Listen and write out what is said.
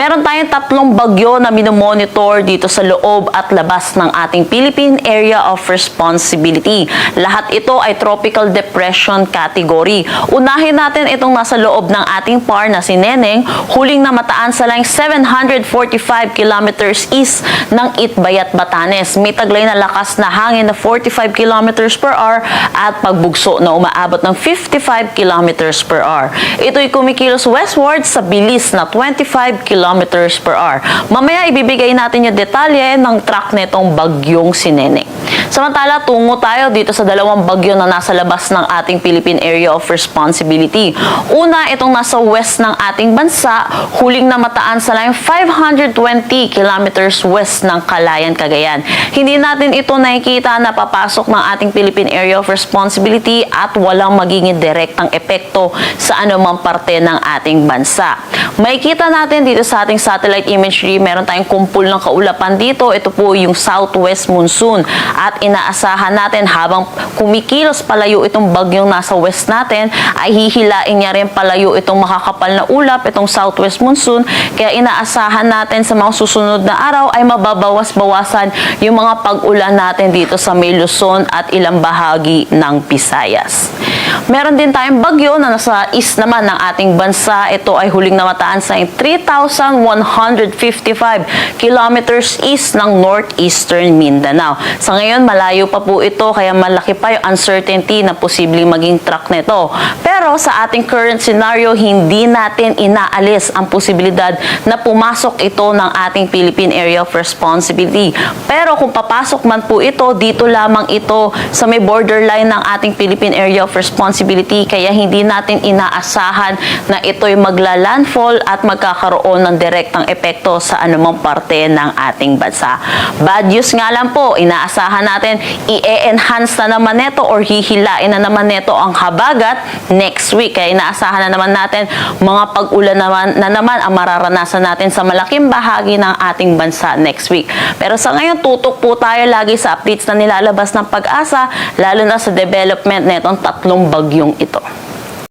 Meron tayong tatlong bagyo na minomonitor dito sa loob at labas ng ating Philippine Area of Responsibility. Lahat ito ay Tropical Depression category. Unahin natin itong nasa loob ng ating PAR na si Neneng, huling namataan sa line 745 kilometers east ng Itbayat, Batanes. May taglay na lakas na hangin na 45 kilometers per hour at pagbugso na umaabot ng 55 kilometers per hour. Ito'y kumikilos westward sa bilis na 25 kilometers per hour. Mamaya ibibigay natin yung detalye ng track nitong bagyong si Neneng. Samantala, tungo tayo dito sa dalawang bagyo na nasa labas ng ating Philippine Area of Responsibility. Una, itong nasa west ng ating bansa, huling namataan sa line 520 kilometers west ng Calayan, Cagayan. Hindi natin ito nakikita na papasok ng ating Philippine Area of Responsibility at walang magiging direktang epekto sa anumang parte ng ating bansa. Makikita natin dito sa ating satellite imagery, meron tayong kumpul ng kaulapan dito. Ito po yung southwest monsoon at inaasahan natin habang kumikilos palayo itong bagyong nasa west natin ay hihilain niya rin palayo itong makakapal na ulap, itong southwest monsoon. Kaya inaasahan natin sa mga susunod na araw ay mababawas-bawasan yung mga pag-ulan natin dito sa may Luzon at ilang bahagi ng Visayas. Meron din tayong bagyo na nasa east naman ng ating bansa. Ito ay huling namataan sa 3,155 kilometers east ng northeastern Mindanao. Sa ngayon, malayo pa po ito kaya malaki pa yung uncertainty na posibleng maging track nito. Pero sa ating current scenario, hindi natin inaalis ang posibilidad na pumasok ito ng ating Philippine Area of Responsibility. Pero kung papasok man po ito, dito lamang ito sa may borderline ng ating Philippine Area of Responsibility kaya hindi natin inaasahan na ito'y magla-landfall at magkakaroon ng direktang epekto sa anumang parte ng ating bansa. Bad news nga lang po, inaasahan natin i-enhance na naman neto or hihilain na naman neto ang habagat next week. Kaya inaasahan na naman natin mga pag-ulan na naman ang mararanasan natin sa malaking bahagi ng ating bansa next week. Pero sa ngayon, tutok po tayo lagi sa updates na nilalabas ng Pag-asa, lalo na sa development netong tatlong bagyong ito.